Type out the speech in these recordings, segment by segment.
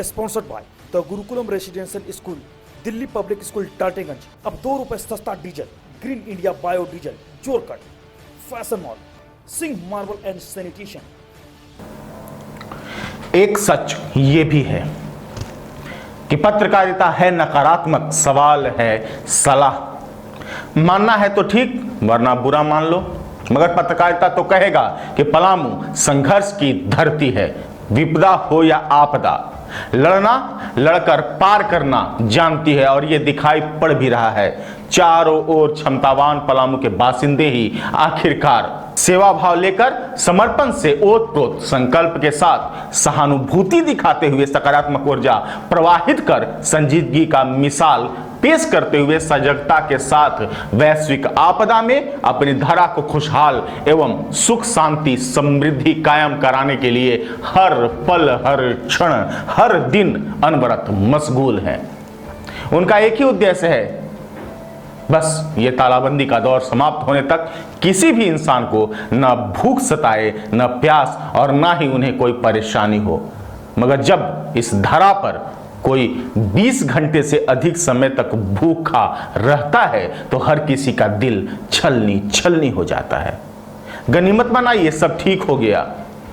Sponsored by the Gurukulam residential school, Delhi public school Tateganj. अब 2 रुपए सस्ता diesel, green India bio diesel, जोरकट, fashion mall, Singh marble and sanitation. एक सच ये भी है कि पत्रकारिता है नकारात्मक, सवाल है सलाह। मानना है तो ठीक, वरना बुरा मान लो। मगर पत्रकारिता तो कहेगा कि पलामू संघर्ष की धरती है। विपदा हो या आपदा, लड़ना, लड़कर पार करना जानती है और ये दिखाई पड़ भी रहा है। चारों ओर क्षमतावान पलामू के बासिंदे ही आखिरकार सेवा भाव लेकर समर्पण से ओतप्रोत संकल्प के साथ सहानुभूति दिखाते हुए सकारात्मक ऊर्जा प्रवाहित कर संजीदगी का मिसाल पेश करते हुए सजगता के साथ वैश्विक आपदा में अपनी धरा को खुशहाल एवं सुख शांति समृद्धि कायम कराने के लिए हर पल हर क्षण हर दिन अनवरत मशगूल हैं। उनका एक ही उद्देश्य है, बस ये तालाबंदी का दौर समाप्त होने तक किसी भी इंसान को न भूख सताए, न प्यास और न ही उन्हें कोई परेशानी हो। मगर जब इस धरा पर कोई 20 घंटे से अधिक समय तक भूखा रहता है तो हर किसी का दिल छलनी छलनी हो जाता है। गनीमत माना ये सब ठीक हो गया।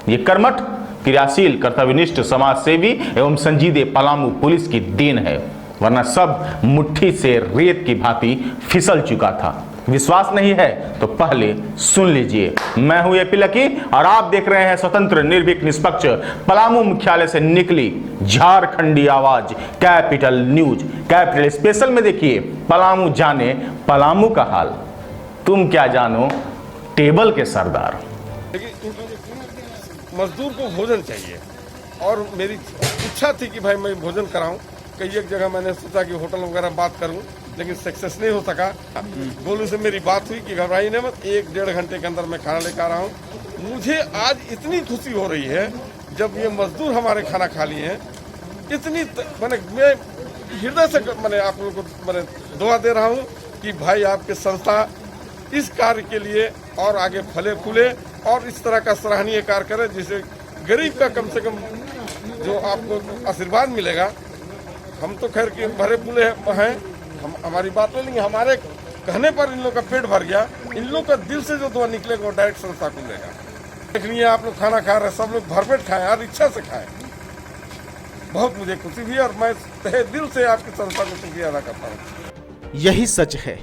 ये कर्मठ, क्रियाशील, कर्तव्यनिष्ठ समाज सेवी एवं संजीदे पलामू पुलिस की देन है, वरना सब मुट्ठी से रेत की भांति फिसल चुका था। विश्वास नहीं है तो पहले सुन लीजिए। मैं हूं एपी लकी और आप देख रहे हैं स्वतंत्र, निर्भीक, निष्पक्ष पलामू मुख्यालय से निकली झारखंडी आवाज कैपिटल न्यूज। कैपिटल स्पेशल में देखिए, पलामू जाने पलामू का हाल, तुम क्या जानो टेबल के सरदार। मजदूर को भोजन चाहिए और मेरी इच्छा थी कि भाई मैं भोजन कराऊं। कई एक जगह मैंने सोचा कि होटल वगैरह बात करूं, लेकिन सक्सेस नहीं हो सका। गोलू से मेरी बात हुई कि घबराइए नहीं मत, 1-1.5 घंटे के अंदर मैं खाना लेकर आ रहा हूं। मुझे आज इतनी खुशी हो रही है जब ये मजदूर हमारे खाना खा लिए हैं। इतनी मैं हृदय से मैंने आप लोगों को दुआ दे रहा हूं कि भाई आपके संस्था इस कार्य के लिए और आगे फले फूले और इस तरह का सराहनीय कार्य करे, जिससे गरीब का कम से कम जो आपको आशीर्वाद मिलेगा। हम तो खैर के भरे पुले हैं, हम हमारी बात नहीं लेंगे, हमारे कहने पर इन लोग का पेट भर गया। इन लोग का दिल से जो दुआ निकलेगा वो डायरेक्ट संस्था को लेगा। देख लिए आप लोग खाना खा रहे हैं, सब लोग भरपेट खाएं और इच्छा से खाएं। बहुत मुझे खुशी हुई और मैं तहे दिल से आपकी संस्था को शुक्रिया अदा करता हूँ। यही सच है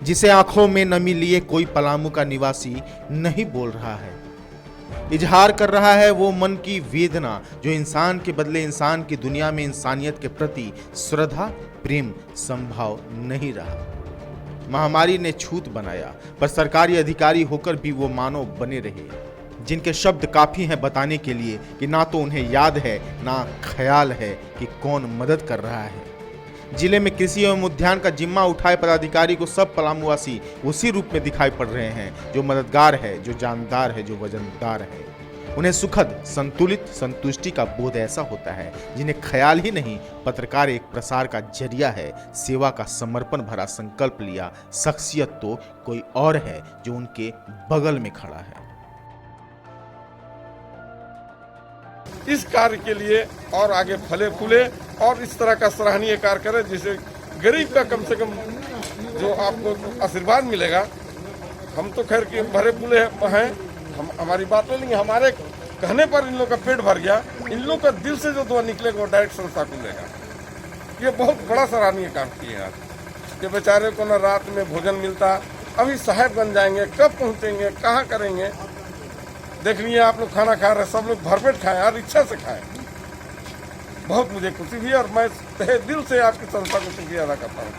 जिसे आंखों में नमी लिए कोई पलामू का निवासी नहीं बोल रहा है। इजहार कर रहा है वो मन की वेदना जो इंसान के बदले इंसान की दुनिया में इंसानियत के प्रति श्रद्धा, प्रेम संभाव नहीं रहा। महामारी ने छूत बनाया, पर सरकारी अधिकारी होकर भी वो मानव बने रहे, जिनके शब्द काफी हैं बताने के लिए कि ना तो उन्हें याद है ना ख्याल है कि कौन मदद कर रहा है। जिले में कृषि एवं उद्यान का जिम्मा उठाए पदाधिकारी को सब पलामूवासी उसी रूप में दिखाई पड़ रहे हैं, जो मददगार है, जो जानदार है, जो वजनदार है। उन्हें सुखद, संतुलित, संतुष्टि का बोध ऐसा होता है जिन्हें ख्याल ही नहीं, पत्रकार एक प्रसार का जरिया है। सेवा का समर्पण भरा संकल्प लिया शख्सियत तो कोई और है जो उनके बगल में खड़ा है। इस कार्य के लिए और आगे फले फूले और इस तरह का सराहनीय कार्य करे, जिससे गरीब का कम से कम जो आपको आशीर्वाद मिलेगा। हम तो खैर के भरे पुले हैं, हम हमारी बात नहीं लेंगे, हमारे कहने पर इन लोग का पेट भर गया। इन लोग का दिल से जो दुआ निकलेगा वो डायरेक्ट संस्था को लेगा। ये बहुत बड़ा सराहनीय काम किया है कि बेचारे को न रात में भोजन मिलता, अभी साहेब बन जाएंगे, कब पहुँचेंगे, कहाँ करेंगे। देख लिए आप लोग खाना खा रहे हैं, सब लोग भरपेट खाएं और इच्छा से खाएं। बहुत मुझे खुशी हुई और मैं तहे दिल से आपकी संस्था को शुक्रिया अदा करता हूँ।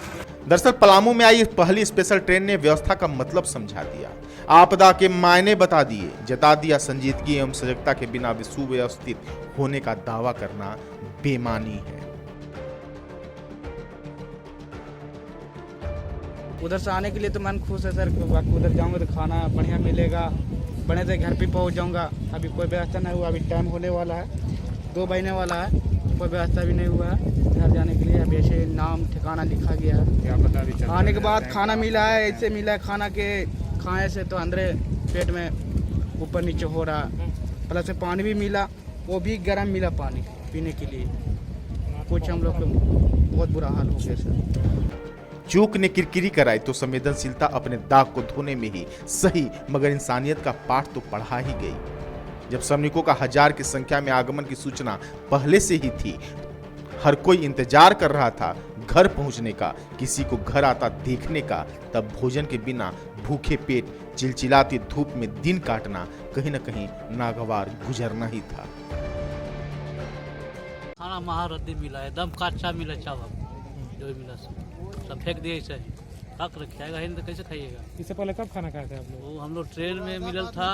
दरअसल पलामू में आई पहली स्पेशल ट्रेन ने व्यवस्था का मतलब समझा दिया, आपदा के मायने बता दिए, जता दिया संजीदगी एवं सजगता के बिना सुव्यवस्थित होने का दावा करना बेमानी है। उधर से आने के लिए तो मन खुश है सर, उधर जाऊंगा तो खाना बढ़िया मिलेगा, बड़े से घर पे पहुंच जाऊंगा। अभी कोई व्यवस्था नहीं हुआ, अभी टाइम होने वाला है, 2 बजने वाला है, कोई व्यवस्था भी नहीं हुआ है घर जाने के लिए। अभी ऐसे नाम ठिकाना लिखा गया है, क्या पता भी आने के बाद खाना मिला है, ऐसे मिला है खाना के खाए से तो अंदर पेट में ऊपर नीचे हो रहा, प्लस पानी भी मिला, वो भी गर्म मिला पानी। पीने के लिए। कुछ हम लोग का बहुत बुरा हाल हो गया सर। चूक ने किरकिरी कराई तो संवेदनशीलता अपने दाग को धोने में ही सही, मगर इंसानियत का पाठ तो पढ़ा ही गई। जब श्रमिकों का 1000 की संख्या में आगमन की सूचना पहले से ही थी, हर कोई इंतजार कर रहा था घर पहुंचने का, किसी को घर आता देखने का, तब भोजन के बिना भूखे पेट चिलचिलाती धूप में दिन काटना कहीं न कहीं नागवार गुजरना ही था। खाना महारथी मिला है, एकदम कच्चा मिला चावल, जो भी मिला सब फेंक दिए इसे। रख रखेगा ही नहीं तो कैसे खाइएगा। इससे पहले कब खाना खाए थे आप लोग? वो हम लोग ट्रेन में मिलल था,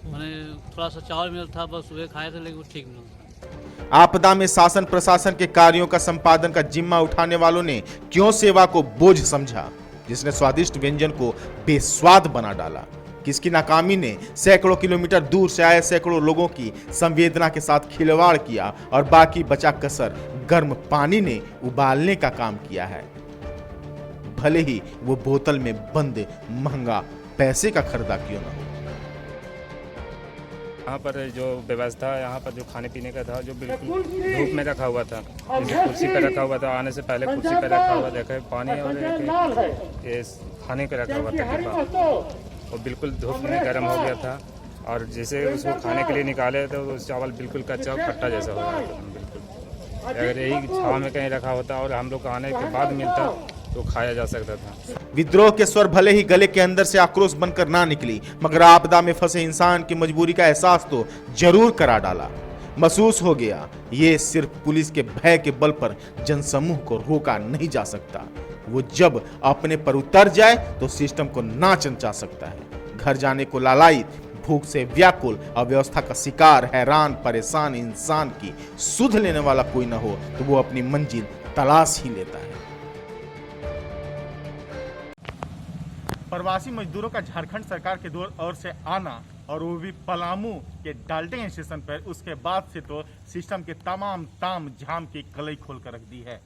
मैंने थोड़ा सा चावल मिलल था, बस वही खाए थे, लेकिन वो ठीक मिलल था। आपदा में शासन प्रशासन के कार्यों का संपादन का जिम्मा उठाने वालों ने क्यों सेवा को बोझ समझा, जिसने स्वादिष्ट व्यंजन को बेस्वाद बना डाला? किसकी नाकामी ने सैकड़ों किलोमीटर दूर से आए सैकड़ों लोगों की संवेदना के साथ खिलवाड़ किया और बाकी बचा कसर गर्म पानी ने उबालने का काम किया है, भले ही वो बोतल में बंद महंगा पैसे का खरीदा क्यों न हो। यहाँ पर जो व्यवस्था, यहाँ पर जो खाने पीने का था, जो बिल्कुल धूप में रखा हुआ था, जैसे कुर्सी पर रखा हुआ था, आने से पहले कुर्सी पर रखा हुआ, देखा पानी और ये खाने का रखा हुआ था डिब्बा, वो बिल्कुल धूप में गर्म हो गया था। और जैसे उसको खाने के लिए निकाले तो वो चावल बिल्कुल कच्चा खट्टा जैसा हो रहा था बिल्कुल। अगर यही छाव में कहीं रखा होता और हम लोग आने के बाद मिलता तो खाया जा सकता था। विद्रोह के स्वर भले ही गले के अंदर से आक्रोश बनकर ना निकली, मगर आपदा में फंसे इंसान की मजबूरी का एहसास तो जरूर करा डाला। महसूस हो गया ये सिर्फ पुलिस के भय के बल पर जनसमूह को रोका नहीं जा सकता। वो जब अपने पर उतर जाए तो सिस्टम को ना चमचा सकता है। घर जाने को लालायित, भूख से व्याकुल, अव्यवस्था का शिकार, हैरान परेशान इंसान की सुध लेने वाला कोई ना हो तो वो अपनी मंजिल तलाश ही लेता है। प्रवासी मजदूरों का झारखंड सरकार के ओर से आना, और वो भी पलामू के डाल्टन स्टेशन पर, उसके बाद से तो सिस्टम के तमाम ताम झाम की कलई खोल कर रख दी है।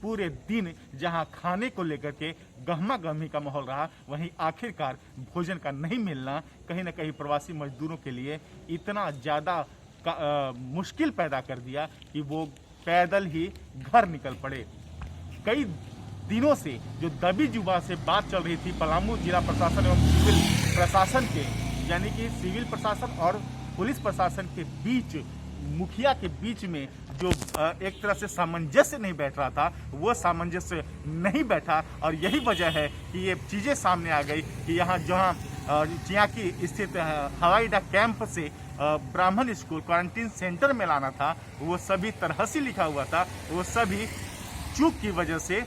पूरे दिन जहां खाने को लेकर के गहमा गहमी का माहौल रहा, वहीं आखिरकार भोजन का नहीं मिलना कहीं ना कहीं प्रवासी मजदूरों के लिए इतना ज़्यादा मुश्किल पैदा कर दिया कि वो पैदल ही घर निकल पड़े। कई दिनों से जो दबी जुबान से बात चल रही थी पलामू जिला प्रशासन एवं सिविल प्रशासन के, यानी कि सिविल प्रशासन और पुलिस प्रशासन के बीच, मुखिया के बीच में जो एक तरह से सामंजस्य नहीं बैठ रहा था, वो सामंजस्य नहीं बैठा। और यही वजह है कि ये चीज़ें सामने आ गई कि यहाँ जहाँ चियाकी स्थित हवाई अड्डा कैंप से ब्राह्मण स्कूल क्वारंटीन सेंटर में लाना था, वो सभी तरहसी लिखा हुआ था, वो सभी चूक की वजह से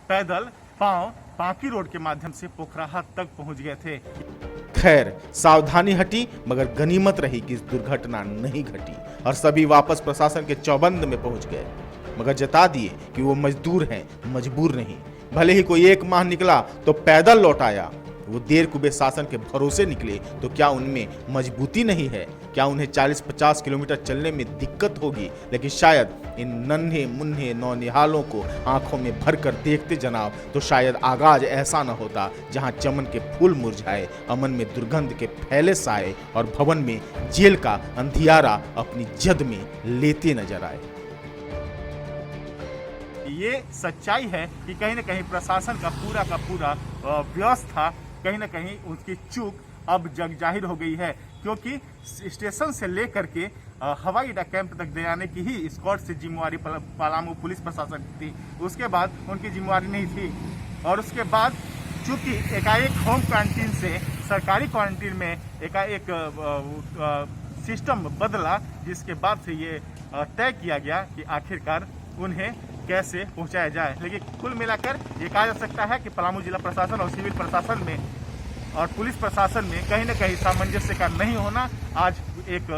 पैदल पांकी रोड के माध्यम से पोखराहा तक पहुंच गए थे। खैर, सावधानी हटी, मगर गनीमत रही कि इस दुर्घटना नहीं घटी और सभी वापस प्रशासन के चौबंद में पहुंच गए, मगर जता दिए कि वो मजदूर हैं, मजबूर नहीं। भले ही कोई 1 माह निकला तो पैदल लौट आया। वो देर कुबे शासन के भरोसे निकले तो क्या उनमें मजबूती नहीं है? क्या उन्हें 40-50 किलोमीटर चलने में दिक्कत होगी? लेकिन शायद इन नन्हे मुन्ने नौनिहालों को आंखों में भर कर देखते जनाब तो शायद आगाज ऐसा न होता जहां चमन के फूल मुरझाए, अमन में दुर्गंध के फैले साए और भवन में जेल का अंधियारा अपनी जद में लेते नजर आए। ये सच्चाई है कि कहीं न कहीं प्रशासन का पूरा व्यवस्था कहीं न कहीं उसकी चूक अब जग जाहिर हो गई है, क्योंकि स्टेशन से लेकर के हवाई अड्डा कैंप तक ले आने की ही स्क्वाड से जिम्मेवारी पलामू पुलिस प्रशासन की थी। उसके बाद उनकी जिम्मेवारी नहीं थी और उसके बाद चूंकि एकाएक होम क्वारंटीन से सरकारी क्वारंटीन में एकाएक सिस्टम बदला, जिसके बाद से ये तय किया गया कि आखिरकार उन्हें कैसे पहुंचाया जाए। लेकिन कुल मिलाकर ये कहा जा सकता है कि पलामू जिला प्रशासन और सिविल प्रशासन में और पुलिस प्रशासन में कहीं न कहीं सामंजस्य का नहीं होना आज एक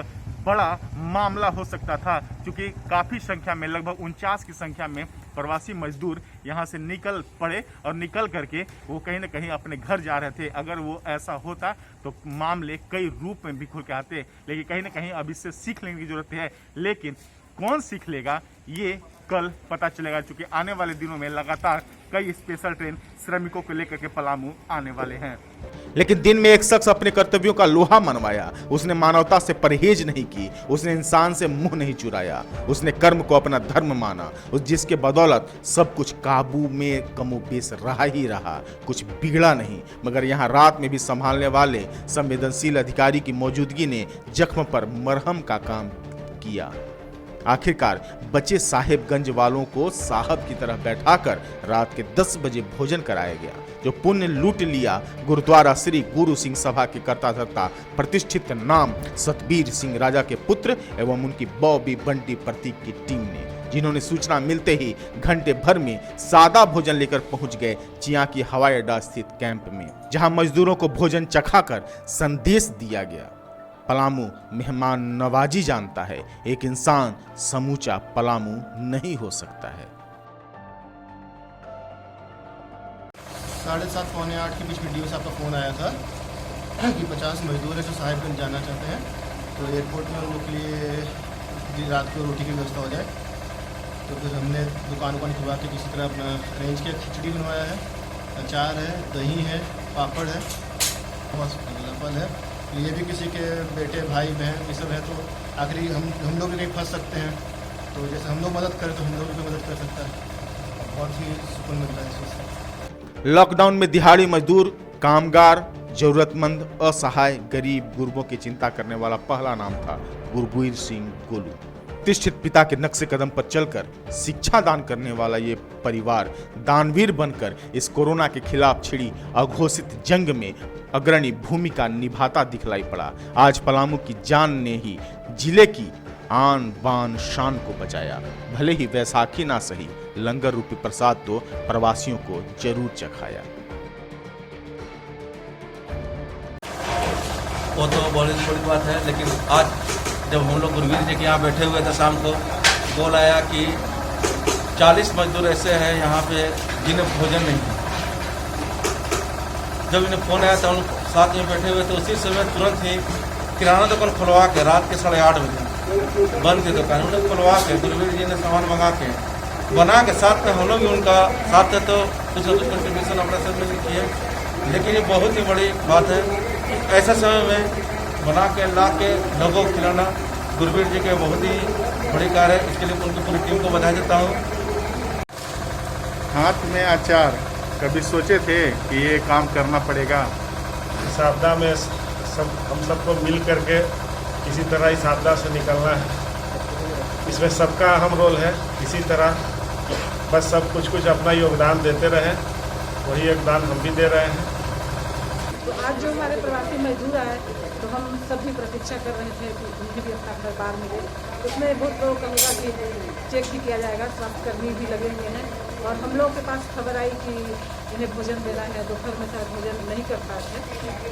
बड़ा मामला हो सकता था, क्योंकि काफ़ी संख्या में, लगभग 49 की संख्या में प्रवासी मजदूर यहाँ से निकल पड़े और निकल करके वो कहीं न कहीं अपने घर जा रहे थे। अगर वो ऐसा होता तो मामले कई रूप में बिखर के आते, लेकिन कहीं न कहीं अब इससे सीख लेने की जरूरत है। लेकिन कौन सीख लेगा ये कल पता चलेगा, क्योंकि आने वाले दिनों में लगातार कई स्पेशल ट्रेन श्रमिकों को लेकर के पलामू आने वाले हैं। लेकिन दिन में एक शख्स अपने कर्तव्यों का लोहा मनवाया। उसने मानवता से परहेज नहीं की, उसने इंसान से मुंह नहीं चुराया, उसने कर्म को अपना धर्म माना, उस जिसके बदौलत सब कुछ काबू में कमोबेश रहा ही रहा, कुछ बिगड़ा नहीं। मगर यहाँ रात में भी संभालने वाले संवेदनशील अधिकारी की मौजूदगी ने जख्म पर मरहम का काम किया। आखिरकार बचे साहेबगंज वालों को साहब की तरह बैठाकर रात के 10 बजे भोजन कराया गया, जो पुण्य लूट लिया गुरुद्वारा श्री गुरु सिंह सभा के कर्ता धर्ता प्रतिष्ठित नाम सतबीर सिंह राजा के पुत्र एवं उनकी बॉबी बंटी प्रतीक की टीम ने, जिन्होंने सूचना मिलते ही घंटे भर में सादा भोजन लेकर पहुंच गए चियाकी हवाई अड्डा स्थित कैंप में, जहां मजदूरों को भोजन चखाकर संदेश दिया गया। पलामू मेहमान नवाजी जानता है, एक इंसान समूचा पलामू नहीं हो सकता है। 7:30 पौने 8 के बीच में डीओ साहब का फ़ोन आया था कि 50 मजदूर है जो साहिबगंज जाना चाहते हैं, तो एयरपोर्ट में उन लोग के लिए रात को रोटी की व्यवस्था हो जाए। तो फिर हमने दुकान खुलवा के किसी तरह अपना अरेंज किया। खिचड़ी बनवाया है, अचार है, दही है, पापड़ है, फल है। ये भी किसी के बेटे भाई बहन ये सब है, तो आखिरी हम लोग भी कहीं फंस सकते हैं, तो जैसे हम लोग मदद करें तो हम लोग भी मदद कर सकता है। बहुत ही सुकून मिलता है इस चीज़ से। लॉकडाउन में दिहाड़ी मजदूर, कामगार, जरूरतमंद, असहाय, गरीब, गुरबों की चिंता करने वाला पहला नाम था गुरबीर सिंह गोलू। प्रतिष्ठित पिता के नक्शे कदम पर चलकर शिक्षा दान करने वाला ये परिवार दानवीर बनकर इस कोरोना के खिलाफ छिड़ी अघोषित जंग में अग्रणी भूमिका निभाता दिखलाई पड़ा। आज पलामू की जान ने ही जिले की आन बान शान को बचाया। भले ही वैसाखी ना सही, लंगर रूपी प्रसाद तो प्रवासियों को जरूर चखाया। वो तो बड़ी बात है, लेकिन आज जब हम लोग गुरबीर जी के यहाँ बैठे हुए थे शाम को, कॉल आया कि 40 मजदूर ऐसे हैं यहाँ पे जिन्हें भोजन नहीं है। जब इन्हें फ़ोन आया तो हम लोग साथ में बैठे हुए थे, उसी समय तुरंत ही किराना दुकान खुलवा के रात के 8:30 बजे बंद थी दुकान, उन्हें खुलवा के गुरबीर जी ने सामान मंगा के बना के साथ में हम लोग भी उनका साथ थे, तो कुछ न कुछ कंट्रीब्यूशन अपने सब में किए। लेकिन ये बहुत ही बड़ी बात है, ऐसा समय में बना के ला के लोगों को खिलाना गुरबीर जी के बहुत ही बड़ी कार्य है। इसके लिए उनकी पूरी टीम को बधाई देता हूँ। हाथ में अचार, कभी सोचे थे कि ये काम करना पड़ेगा? इस आपदा में हम सबको मिल करके किसी तरह इस आपदा से निकलना है। इसमें सबका अहम रोल है। इसी तरह बस सब कुछ अपना योगदान देते रहे, वही योगदान हम भी दे रहे हैं। तो आज जो हमारे प्रवासी मजदूर आए, तो हम सब भी प्रतीक्षा कर रहे थे कि उन्हें भी अपना घर बार मिले। उसमें बहुत लोग कहेगा कि चेक भी किया जाएगा, स्वास्थ्यकर्मी भी लगे हुए हैं, और हम लोग के पास खबर आई कि इन्हें भोजन देना है। दोपहर में शायद भोजन नहीं कर पाए थे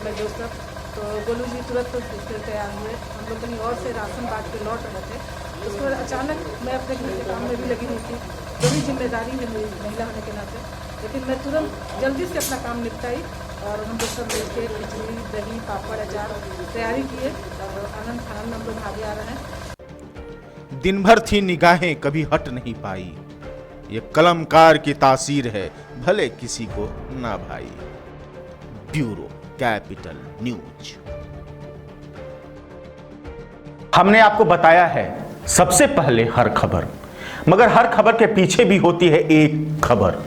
मजदूर सब, तो गोलू जी तुरंत उससे तैयार हुए। हम लोग कहीं और से राशन बांट के लौट रहे थे, उसके बाद अचानक मैं अपने घर के काम में भी लगी हुई थी, जो भी जिम्मेदारी है मेरी महिला होने के नाते, लेकिन मैं तुरंत जल्दी से अपना काम निपटाई और हम लोग सब मिल के खिचड़ी, दही, पापड़, अचार तैयारी किए और आनंद फानंद हम लोग भागे आ रहे हैं। दिन भर थी निगाहें कभी हट नहीं पाई, ये कलमकार की तासीर है, भले किसी को ना भाई। Bureau capital news. हमने आपको बताया है सबसे पहले हर खबर, मगर हर खबर के पीछे भी होती है एक खबर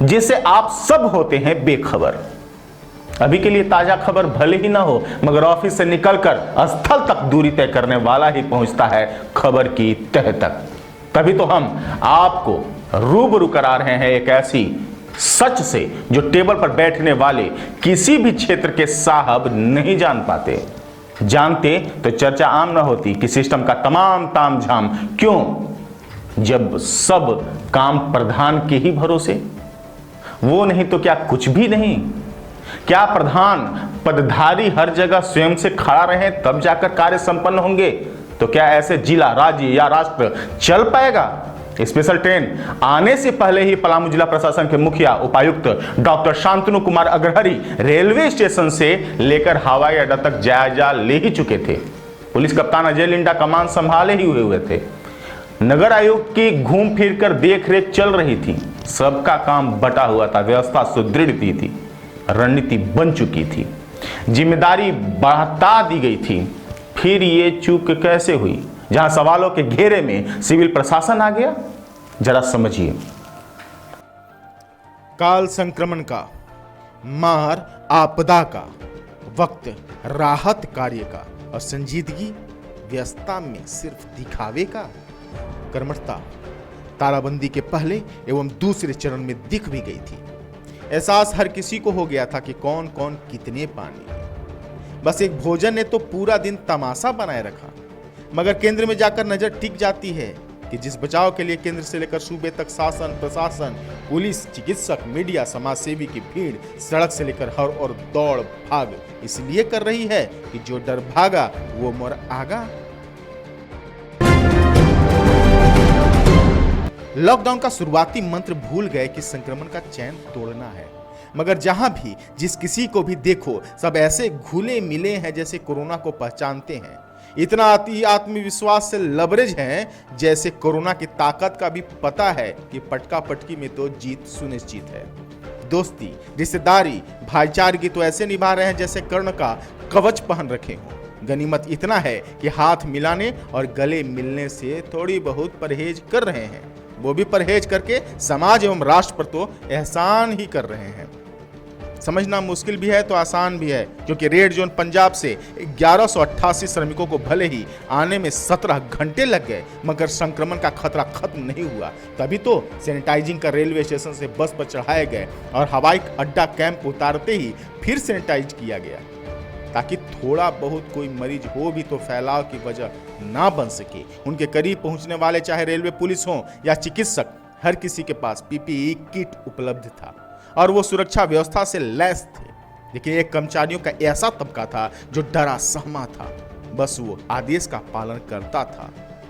जिससे आप सब होते हैं बेखबर। अभी के लिए ताजा खबर भले ही ना हो, मगर ऑफिस से निकलकर स्थल तक दूरी तय करने वाला ही पहुंचता है खबर की तह तक। तभी तो हम आपको रूबरू करा रहे हैं एक ऐसी सच से जो टेबल पर बैठने वाले किसी भी क्षेत्र के साहब नहीं जान पाते। जानते तो चर्चा आम न होती कि सिस्टम का तमाम तामझाम क्यों, जब सब काम प्रधान के ही भरोसे। वो नहीं तो क्या कुछ भी नहीं? क्या प्रधान पदधारी हर जगह स्वयं से खड़ा रहे तब जाकर कार्य संपन्न होंगे? तो क्या ऐसे जिला, राज्य या राष्ट्र चल पाएगा? स्पेशल ट्रेन आने से पहले ही पलामू जिला प्रशासन के मुखिया उपायुक्त doctor Shantanu Kumar Agrahari railway station से लेकर हवाई अड्डा तक जायजा ले ही चुके थे। पुलिस कप्तान अजय लिंडा कमान संभाले ही हुए थे। नगर आयोग की घूम फिर कर देख रेख चल रही थी। सबका काम बटा हुआ था, व्यवस्था सुदृढ़ थी। रणनीति बन चुकी थी, जिम्मेदारी बढ़ा दी गई थी। फिर ये चूक कैसे हुई जहां सवालों के घेरे में सिविल प्रशासन आ गया? जरा समझिए। काल संक्रमण का, मार आपदा का, वक्त राहत कार्य का और संजीदगी व्यस्तता में सिर्फ दिखावे का। कर्मठता तालाबंदी के पहले एवं दूसरे चरण में दिख भी गई थी। एहसास हर किसी को हो गया था कि कौन कौन कितने पानी में। बस एक भोजन ने तो पूरा दिन तमाशा बनाए रखा। मगर केंद्र में जाकर नजर टिक जाती है कि जिस बचाव के लिए केंद्र से लेकर सूबे तक शासन, प्रशासन, पुलिस, चिकित्सक, मीडिया, समाज सेवी की भीड़ सड़क से लेकर हर और दौड़ भाग इसलिए कर रही है कि जो डर भागा वो मोर आगा। लॉकडाउन का शुरुआती मंत्र भूल गए कि संक्रमण का चैन तोड़ना है। मगर जहां भी जिस किसी को भी देखो सब ऐसे घुले मिले हैं जैसे कोरोना को पहचानते हैं। इतना अति आत्मविश्वास से लबरेज हैं जैसे कोरोना की ताकत का भी पता है कि पटका पटकी में तो जीत सुनिश्चित है। दोस्ती, रिश्तेदारी, भाईचारे की तो ऐसे निभा रहे हैं जैसे कर्ण का कवच पहन रखे हों। गनीमत इतना है कि हाथ मिलाने और गले मिलने से थोड़ी बहुत परहेज कर रहे हैं। वो भी परहेज करके समाज एवं राष्ट्र पर तो एहसान ही कर रहे हैं। समझना मुश्किल भी है तो आसान भी है, क्योंकि रेड जोन पंजाब से 1188 श्रमिकों को भले ही आने में 17 घंटे लग गए मगर संक्रमण का खतरा खत्म नहीं हुआ। तभी तो सैनिटाइजिंग का रेलवे स्टेशन से बस पर चढ़ाए गए और हवाई अड्डा कैंप उतारते ही फिर सैनिटाइज किया गया, ताकि थोड़ा बहुत कोई मरीज हो भी तो फैलाव की वजह ना बन सके। उनके करीब पहुंचने वाले चाहे रेलवे पुलिस हो या चिकित्सक, हर किसी के पास पीपीई किट उपलब्ध था और वो सुरक्षा व्यवस्था से लैस थे। लेकिन एक कर्मचारियों का ऐसा तबका था जो डरा सहमा था, बस वो आदेश का पालन करता था।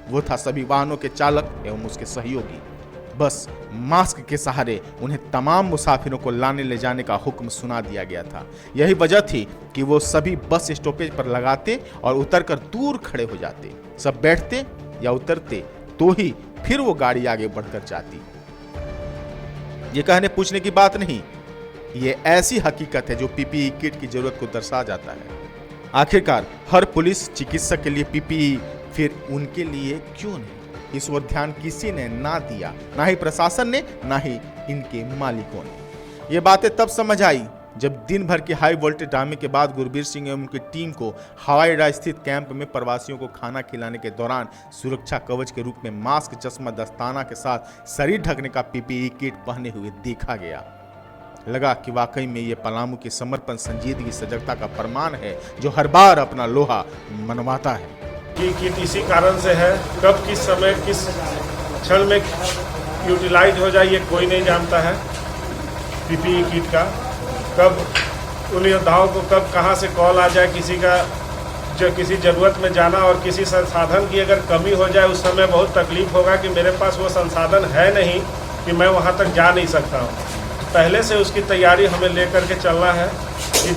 वो था सभी वाहनों के चालक एवं उसके सहयोगी। बस मास्क के सहारे उन्हें तमाम मुसाफिरों को लाने ले जाने का हुक्म सुना दिया गया था। यही वजह थी कि वो सभी बस स्टॉपेज पर लगाते और उतरकर दूर खड़े हो जाते। सब बैठते या उतरते तो ही फिर वो गाड़ी आगे बढ़कर जाती। ये कहने पूछने की बात नहीं, ये ऐसी हकीकत है जो पीपीई किट की जरूरत को दर्शा जाता है। आखिरकार हर पुलिस चिकित्सक के लिए पीपीई, फिर उनके लिए क्यों नहीं? इस ओर ध्यान किसी ने ना दिया, ना ही प्रशासन ने, ना ही इनके मालिकों ने। ये बातें तब समझ आई जब दिन भर के हाई वोल्टेज ड्रामे के बाद गुरबीर सिंह एवं उनकी टीम को हवाई अड्डा स्थित कैंप में प्रवासियों को खाना खिलाने के दौरान सुरक्षा कवच के रूप में मास्क, चश्मा, दस्ताना के साथ शरीर ढकने का पीपीई किट पहने हुए देखा गया। लगा कि वाकई में ये पलामू के समर्पण, संजीदगी, सजगता का प्रमाण है जो हर बार अपना लोहा मनवाता है। ये किट इसी कारण से है, कब किस समय किस क्षण में यूटिलाइज हो जाए ये कोई नहीं जानता है। पीपीई किट का कब उन योद्धाओं को कब कहां से कॉल आ जाए, किसी का जो किसी ज़रूरत में जाना और किसी संसाधन की अगर कमी हो जाए उस समय बहुत तकलीफ होगा कि मेरे पास वो संसाधन है नहीं कि मैं वहां तक जा नहीं सकता हूं। पहले से उसकी तैयारी हमें लेकर के चलना है कि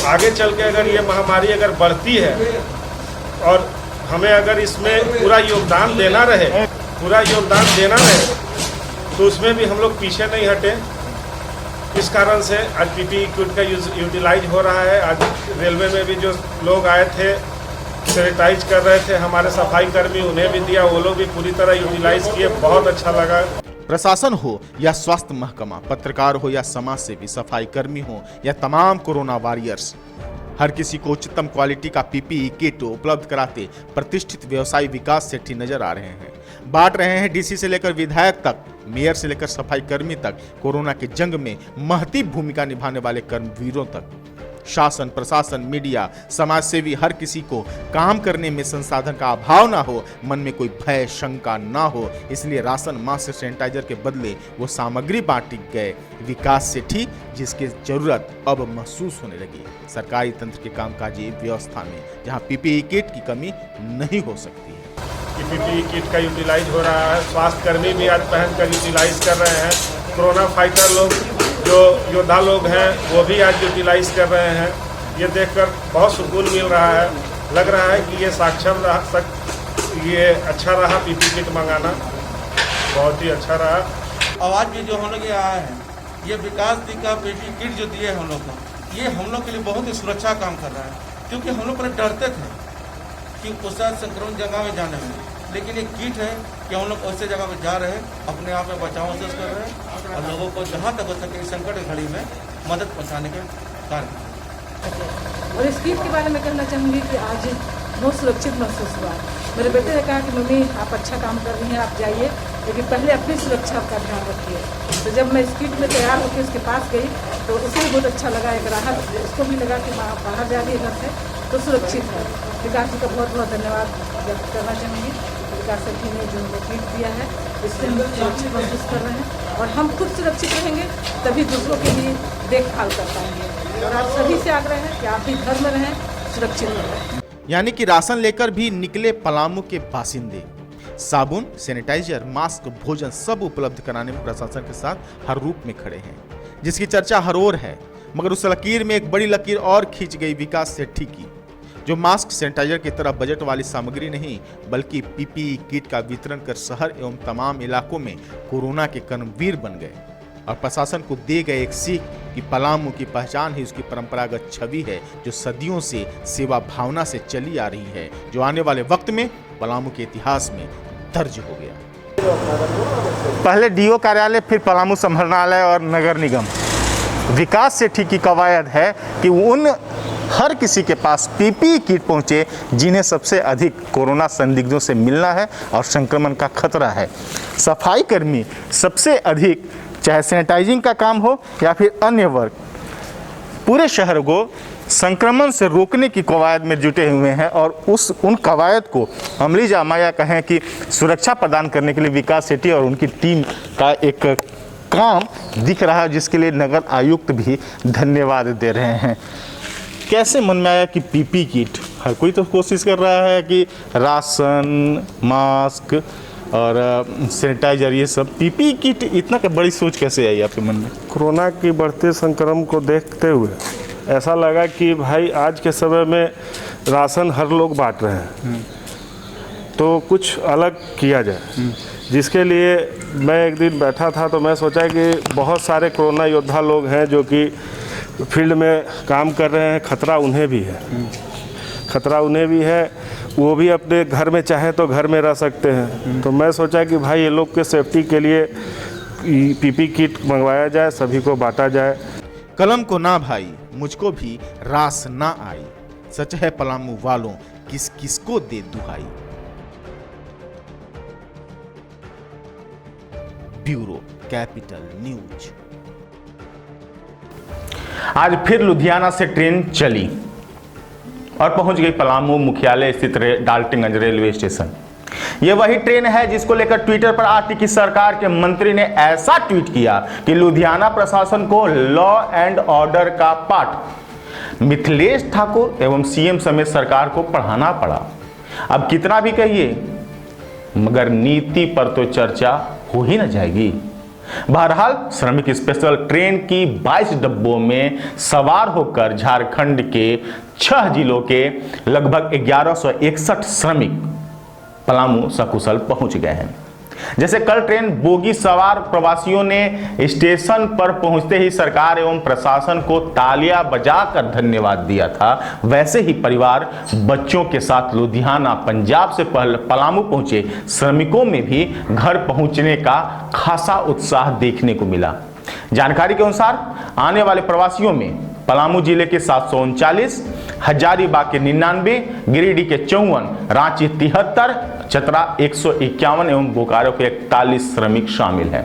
आगे चल के अगर ये महामारी अगर बढ़ती है और हमें अगर इसमें पूरा योगदान देना रहे तो उसमें भी हम लोग पीछे नहीं हटे। इस कारण से आज पीपीई किट का यूटिलाइज हो रहा है। आज रेलवे में भी जो लोग आए थे सैनिटाइज कर रहे थे, हमारे सफाई कर्मी, उन्हें भी दिया, वो लोग भी पूरी तरह यूटिलाइज किए, बहुत अच्छा लगा। प्रशासन हो या स्वास्थ्य महकमा, पत्रकार हो या समाज सेवी, सफाई कर्मी हो या तमाम कोरोना वॉरियर्स, हर किसी को उच्चतम क्वालिटी का पीपीई किट उपलब्ध कराते प्रतिष्ठित व्यवसायी विकास सेठी नजर आ रहे हैं। बांट रहे हैं डीसी से लेकर विधायक तक, मेयर से लेकर सफाई कर्मी तक, कोरोना के जंग में महती भूमिका निभाने वाले कर्मवीरों तक। शासन, प्रशासन, मीडिया, समाज सेवी, हर किसी को काम करने में संसाधन का अभाव ना हो, मन में कोई भय, शंका ना हो, इसलिए राशन, मास्क, सैनिटाइजर के बदले वो सामग्री बांटी गए। विकास सेठी जिसकी जरूरत अब महसूस होने लगी सरकारी तंत्र के कामकाजी व्यवस्था में, जहां पीपीई किट की कमी नहीं हो सकती है। पीपीई किट का यूटिलाइज हो रहा है, स्वास्थ्य कर्मी भी आज पहनकर यूटिलाइज कर रहे हैं, कोरोना फाइटर लोग जो योद्धा लोग हैं वो भी आज यूटिलाइज कर रहे हैं। ये देखकर बहुत सुकून मिल रहा है, लग रहा है कि ये सक्षम रहा, ये अच्छा रहा पीपीई किट मंगाना, बहुत ही अच्छा रहा। आवाज़ भी जो होने के आया है ये विकास दी का बेटी किट जो दिए हम लोग को, ये हम लोग के लिए बहुत ही सुरक्षा काम कर रहा है, क्योंकि हम लोग पहले डरते थे कि उस संक्रमण जगह में जाने में, लेकिन ये किट है कि हम लोग ऐसे जगह में जा रहे हैं, अपने आप में बचाव महसूस कर रहे हैं और लोगों को जहाँ तक हो सके संकट की घड़ी में मदद पहुँचाने के कार्य। और इस किट के बारे में कहना चाहूँगी कि आज बहुत सुरक्षित महसूस हुआ। मेरे बेटे ने कहा कि मम्मी आप अच्छा काम कर रही हैं, आप जाइए, लेकिन पहले अपनी सुरक्षा का ध्यान रखिए। तो जब मैं इस किट में तैयार होकर उसके पास गई तो उसे भी बहुत अच्छा लगा, एक राहत उसको भी लगा कि बाहर जा रही है घर से तो सुरक्षित है। विकास जी का बहुत बहुत धन्यवाद व्यक्त करना चाहूँगी। विकास सभी ने जो हमें किट दिया है इससे हम सुरक्षित महसूस कर रहे हैं और हम खुद सुरक्षित रहेंगे तभी दूसरों की भी देखभाल कर पाएंगे। और आप सभी से आग्रह है कि आप भी घर में रहें, सुरक्षित रहें। यानी कि राशन लेकर भी निकले पलामू के बासिंदे। साबुन, सैनिटाइजर, मास्क, भोजन सब उपलब्ध कराने में प्रशासन के साथ हर रूप में खड़े हैं, जिसकी चर्चा हर ओर है। मगर उस लकीर में एक बड़ी लकीर और खींच गई विकास सेठी की, जो मास्क, सैनिटाइजर की तरह बजट वाली सामग्री नहीं बल्कि पीपीई किट का वितरण कर शहर एवं तमाम इलाकों में कोरोना के कर्मवीर बन गए और प्रशासन को दे गए एक सीख कि पलामू की पहचान ही उसकी परंपरागत छवि है, जो सदियों से सेवा भावना से चली आ रही है, जो आने वाले वक्त में पलामू के इतिहास में दर्ज हो गया। पहले डीओ कार्यालय, फिर पलामू संभालनालय और नगर निगम। विकास सेठी की कवायद है कि उन हर किसी के पास पीपीई किट पहुंचे जिन्हें सबसे अधिक कोरोना संदिग्धों से मिलना है और संक्रमण का खतरा है। सफाई कर्मी सबसे अधिक, चाहे सैनिटाइजिंग का काम हो या फिर अन्य वर्ग, पूरे शहर को संक्रमण से रोकने की कवायद में जुटे हुए हैं और उन कवायद को अमली जामा या कहें कि सुरक्षा प्रदान करने के लिए विकास सेठी और उनकी टीम का एक काम दिख रहा है, जिसके लिए नगर आयुक्त भी धन्यवाद दे रहे हैं। कैसे मन में आया कि पीपी किट? हर कोई तो कोशिश कर रहा है कि राशन, मास्क और सैनिटाइजर, ये सब। पीपी किट इतना का बड़ी सोच कैसे आई आपके मन में? कोरोना की बढ़ते संक्रमण को देखते हुए ऐसा लगा कि भाई आज के समय में राशन हर लोग बांट रहे हैं, तो कुछ अलग किया जाए। जिसके लिए मैं एक दिन बैठा था तो मैं सोचा कि बहुत सारे कोरोना योद्धा लोग हैं जो कि फील्ड में काम कर रहे हैं, खतरा उन्हें भी है, खतरा उन्हें भी है, वो भी अपने घर में चाहे तो घर में रह सकते हैं। तो मैं सोचा कि भाई ये लोग के सेफ्टी के लिए पीपी किट मंगवाया जाए, सभी को बांटा जाए। कलम को ना भाई, मुझको भी रास ना आई, सच है पलामू वालों, किस किस को दे दुहाई। Bureau capital news. आज फिर लुधियाना से ट्रेन चली और पहुंच गई पलामू मुख्यालय स्थित डाल्टनगंज रेलवे स्टेशन। यह वही ट्रेन है जिसको लेकर ट्विटर पर आज की सरकार के मंत्री ने ऐसा ट्वीट किया कि लुधियाना प्रशासन को लॉ एंड ऑर्डर का पाठ मिथिलेश ठाकुर एवं सीएम समेत सरकार को पढ़ाना पड़ा। अब कितना भी कहिए मगर नीति पर तो चर्चा हो ही न जाएगी। बहरहाल श्रमिक स्पेशल ट्रेन की 22 डब्बों में सवार होकर झारखंड के 6 जिलों के लगभग 1161 श्रमिक पलामू सकुशल पहुंच गए हैं। जैसे कल ट्रेन बोगी सवार प्रवासियों ने स्टेशन पर पहुंचते ही सरकार एवं प्रशासन को तालियां बजाकर धन्यवाद दिया था, वैसे ही परिवार बच्चों के साथ लुधियाना पंजाब से पलामू पहुंचे श्रमिकों में भी घर पहुंचने का खासा उत्साह देखने को मिला। जानकारी के अनुसार आने वाले प्रवासियों में पलामू जिले के 739, हजारीबाग के 99, गिरिडीह के 54, रांची 73, चतरा 151 एवं बोकारो के 41 श्रमिक शामिल हैं।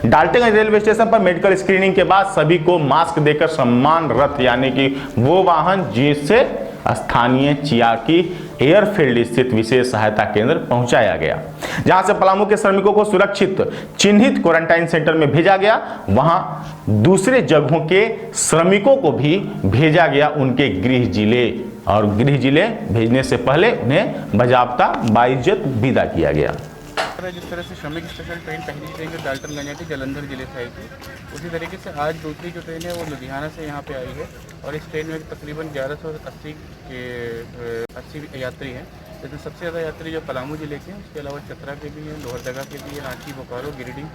डाल्टनगंज रेलवे स्टेशन पर मेडिकल स्क्रीनिंग के बाद सभी को मास्क देकर सम्मान रथ यानी कि वो वाहन जिससे स्थानीय चियाकी एयरफील्ड स्थित विशेष सहायता केंद्र पहुंचाया गया, जहां से पलामू के श्रमिकों को सुरक्षित चिन्हित क्वारंटाइन सेंटर में भेजा गया। वहां दूसरे जगहों के श्रमिकों को भी भेजा गया उनके गृह जिले, और गृह जिले भेजने से पहले उन्हें बाजाबता बाइज्जत विदा किया गया। जिस तरह से श्रमिक स्पेशल ट्रेन पहली ट्रेन जो डाल्टनगंज थी जलंधर जिले से आई थी, उसी तरीके से आज दूसरी जो ट्रेन है वो लुधियाना से यहाँ पे आई है और इस ट्रेन में तकरीबन 1180 यात्री हैं, जिसमें सबसे ज़्यादा यात्री जो पलामू जिले के हैं, उसके अलावा चतरा के भी हैं, लोहरदगा के भी हैं, रांची, बोकारो, गिरिडीह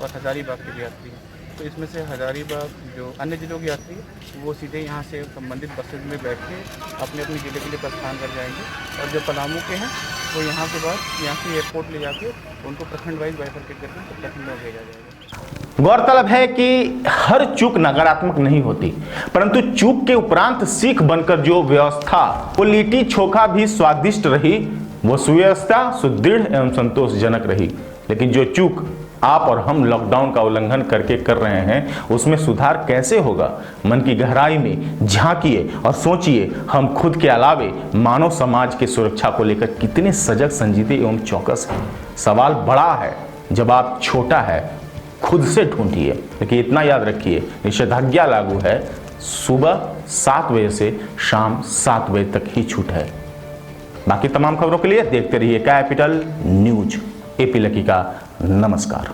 और हजारीबाग के भी यात्री हैं। तो इसमें से हजारीबाग जो अन्य जिलों की यात्री वो सीधे यहाँ से संबंधित बसेज में बैठ के अपने अपने जिले के लिए प्रस्थान कर जाएंगे, और जो पलामू के हैं वो यहाँ के बाद यहाँ से एयरपोर्ट ले जाके उनको प्रखंड वाइज बाइफरकेट करके तो प्रखंड में भेजा जाएगा। गौरतलब है कि हर चूक नकारात्मक नहीं होती, परंतु चूक के उपरांत सीख बनकर जो व्यवस्था वो लिट्टी चोखा भी स्वादिष्ट रही, वो सुव्यवस्था सुदृढ़ एवं संतोषजनक रही। लेकिन जो चूक आप और हम लॉकडाउन का उल्लंघन करके कर रहे हैं, उसमें सुधार कैसे होगा? मन की गहराई में झांकिए और सोचिए, हम खुद के अलावे मानव समाज के सुरक्षा को लेकर कितने सजग, संजीदे एवं चौकस हैं। सवाल बड़ा है, जवाब छोटा है, खुद से ढूंढिए। लेकिन इतना याद रखिए, निषेधाज्ञा लागू है, सुबह 7 बजे से शाम 7 बजे तक ही छूट है। बाकी तमाम खबरों के लिए देखते रहिए कैपिटल न्यूज। एपी लकी का नमस्कार।